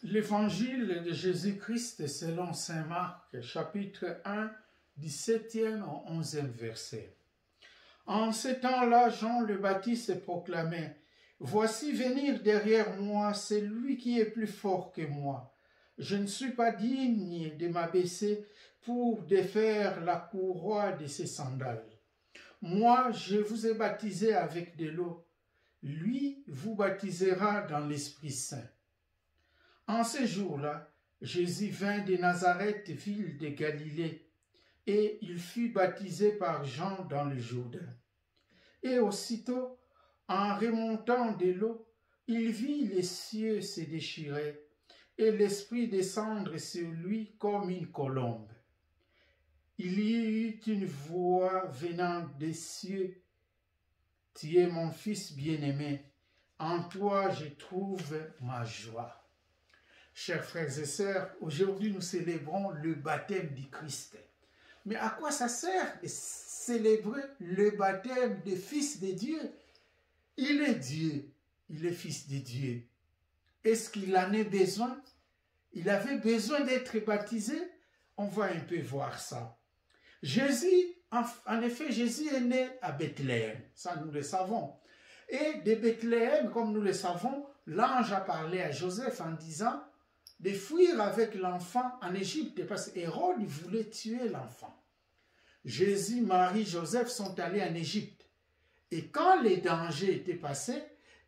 L'évangile de Jésus-Christ selon saint Marc, chapitre 1, 17e au 11e verset. En ce temps-là, Jean le Baptiste proclamait: « Voici venir derrière moi celui qui est plus fort que moi. Je ne suis pas digne de m'abaisser pour défaire la courroie de ses sandales. Moi, je vous ai baptisé avec de l'eau. Lui vous baptisera dans l'Esprit Saint. » En ce jour-là, Jésus vint de Nazareth, ville de Galilée, et il fut baptisé par Jean dans le Jourdain. Et aussitôt, en remontant de l'eau, il vit les cieux se déchirer, et l'Esprit descendre sur lui comme une colombe. Il y eut une voix venant des cieux: « Tu es mon Fils bien-aimé, en toi je trouve ma joie. » Chers frères et sœurs, aujourd'hui nous célébrons le baptême du Christ. Mais à quoi ça sert de célébrer le baptême du Fils de Dieu? Il est Dieu, il est Fils de Dieu. Est-ce qu'il en a besoin? Il avait besoin d'être baptisé? On va un peu voir ça. Jésus, en effet, Jésus est né à Bethléem, ça nous le savons. Et de Bethléem, comme nous le savons, l'ange a parlé à Joseph en disant de fuir avec l'enfant en Égypte, parce qu'Hérode voulait tuer l'enfant. Jésus, Marie, Joseph sont allés en Égypte. Et quand les dangers étaient passés,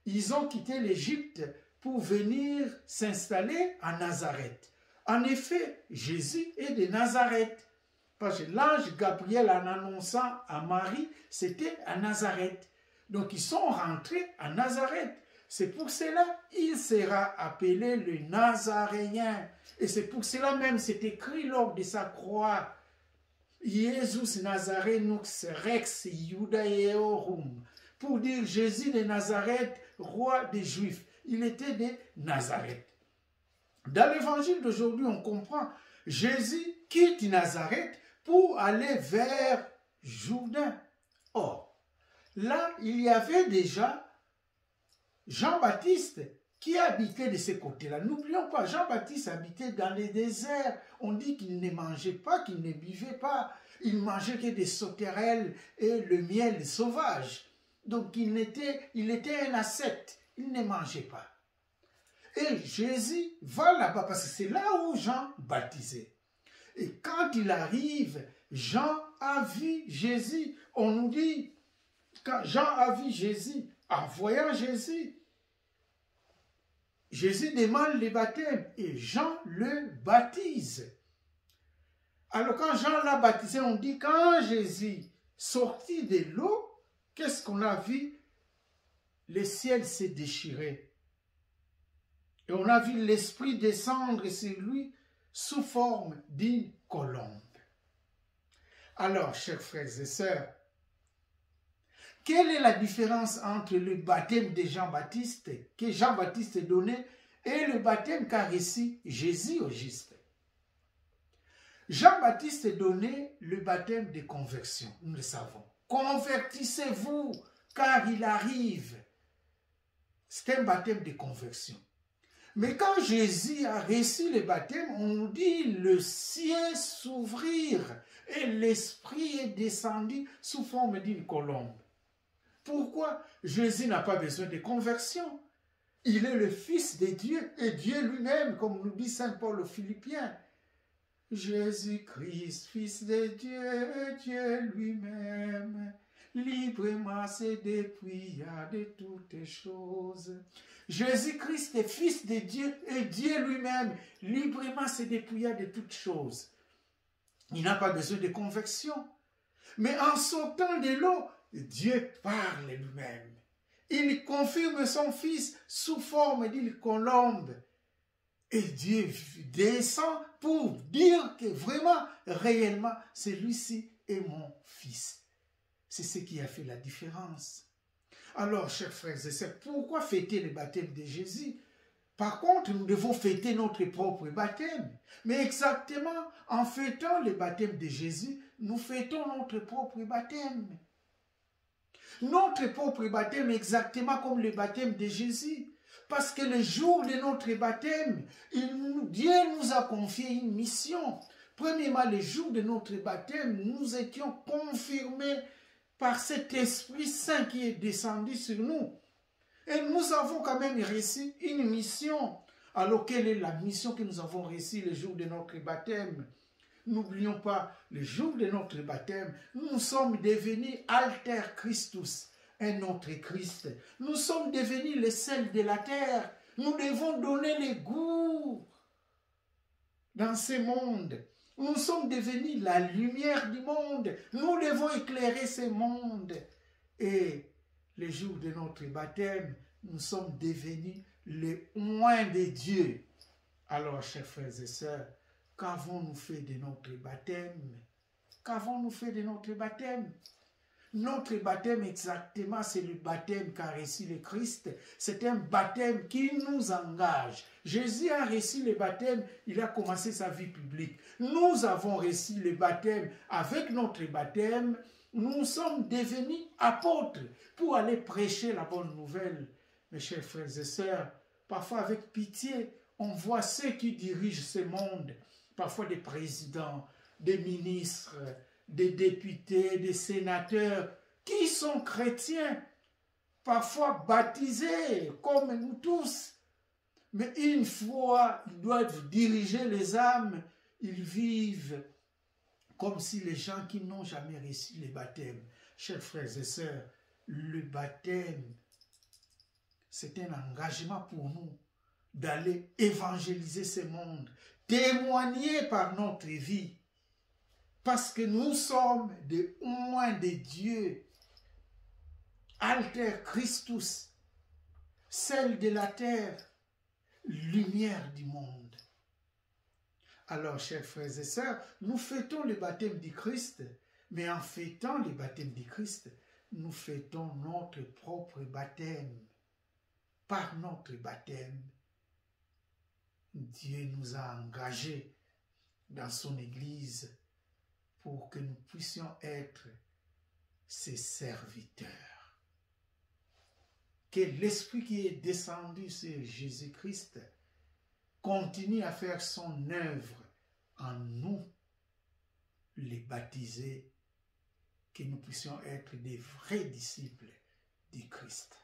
ils ont quitté l'Égypte pour venir s'installer à Nazareth. En effet, Jésus est de Nazareth. Parce que l'ange Gabriel, en annonçant à Marie, c'était à Nazareth. Donc ils sont rentrés à Nazareth. C'est pour cela qu'il sera appelé le Nazaréen. Et c'est pour cela même, c'est écrit lors de sa croix: Jesus Nazarenus Rex Judaeorum. Pour dire Jésus de Nazareth, roi des Juifs. Il était de Nazareth. Dans l'évangile d'aujourd'hui, on comprend: Jésus quitte Nazareth pour aller vers Jourdain. Or, là, il y avait déjà Jean-Baptiste qui habitait de ce côté-là. N'oublions pas, Jean-Baptiste habitait dans les déserts. On dit qu'il ne mangeait pas, qu'il ne buvait pas. Il mangeait que des sauterelles et le miel sauvage. Donc il était un ascète. Il ne mangeait pas. Et Jésus va là-bas parce que c'est là où Jean baptisait. Et quand il arrive, Jean a vu Jésus. On nous dit, quand Jean a vu Jésus, en voyant Jésus, Jésus demande le baptême et Jean le baptise. Alors quand Jean l'a baptisé, on dit quand Jésus sortit de l'eau, qu'est-ce qu'on a vu? Le ciel s'est déchiré. Et on a vu l'Esprit descendre sur lui sous forme d'une colombe. Alors, chers frères et sœurs, quelle est la différence entre le baptême de Jean-Baptiste, que Jean-Baptiste donnait, et le baptême qu'a reçu Jésus au juste? Jean-Baptiste donnait le baptême de conversion, nous le savons. Convertissez-vous, car il arrive. C'est un baptême de conversion. Mais quand Jésus a reçu le baptême, on nous dit le ciel s'ouvrir et l'Esprit est descendu sous forme d'une colombe. Pourquoi? Jésus n'a pas besoin de conversion. Il est le Fils de Dieu et Dieu lui-même, comme nous dit saint Paul aux Philippiens. Jésus-Christ, Fils de Dieu et Dieu lui-même, librement se dépouilla de toutes choses. Jésus-Christ est Fils de Dieu et Dieu lui-même, librement se dépouilla de toutes choses. Il n'a pas besoin de conversion. Mais en sortant de l'eau, Dieu parle lui-même. Il confirme son Fils sous forme d'une colombe. Et Dieu descend pour dire que vraiment, réellement, celui-ci est mon Fils. C'est ce qui a fait la différence. Alors, chers frères et sœurs, pourquoi fêter le baptême de Jésus? Par contre, nous devons fêter notre propre baptême. Mais exactement, en fêtant le baptême de Jésus, nous fêtons notre propre baptême. Notre propre baptême exactement comme le baptême de Jésus. Parce que le jour de notre baptême, Dieu nous a confié une mission. Premièrement, le jour de notre baptême, nous étions confirmés par cet Esprit Saint qui est descendu sur nous. Et nous avons quand même reçu une mission. Alors, quelle est la mission que nous avons reçue le jour de notre baptême? N'oublions pas, le jour de notre baptême, nous sommes devenus alter Christus, un autre Christ. Nous sommes devenus le sel de la terre. Nous devons donner le goût dans ce monde. Nous sommes devenus la lumière du monde. Nous devons éclairer ce monde. Et le jour de notre baptême, nous sommes devenus le oint de Dieu. Alors, chers frères et sœurs, qu'avons-nous fait de notre baptême? Qu'avons-nous fait de notre baptême? Notre baptême exactement, c'est le baptême qu'a reçu le Christ. C'est un baptême qui nous engage. Jésus a reçu le baptême, il a commencé sa vie publique. Nous avons reçu le baptême. Avec notre baptême, nous sommes devenus apôtres pour aller prêcher la bonne nouvelle. Mes chers frères et sœurs, parfois avec pitié, on voit ceux qui dirigent ce monde, parfois des présidents, des ministres, des députés, des sénateurs, qui sont chrétiens, parfois baptisés comme nous tous. Mais une fois, ils doivent diriger les âmes, ils vivent comme si les gens qui n'ont jamais reçu le baptême. Chers frères et sœurs, le baptême, c'est un engagement pour nous d'aller évangéliser ce monde, témoigner par notre vie, parce que nous sommes des oints de Dieu, alter Christus, sel de la terre, lumière du monde. Alors, chers frères et sœurs, nous fêtons le baptême du Christ, mais en fêtant le baptême du Christ, nous fêtons notre propre baptême. Par notre baptême, Dieu nous a engagés dans son Église pour que nous puissions être ses serviteurs. Que l'Esprit qui est descendu sur Jésus-Christ continue à faire son œuvre en nous, les baptisés, que nous puissions être des vrais disciples du Christ.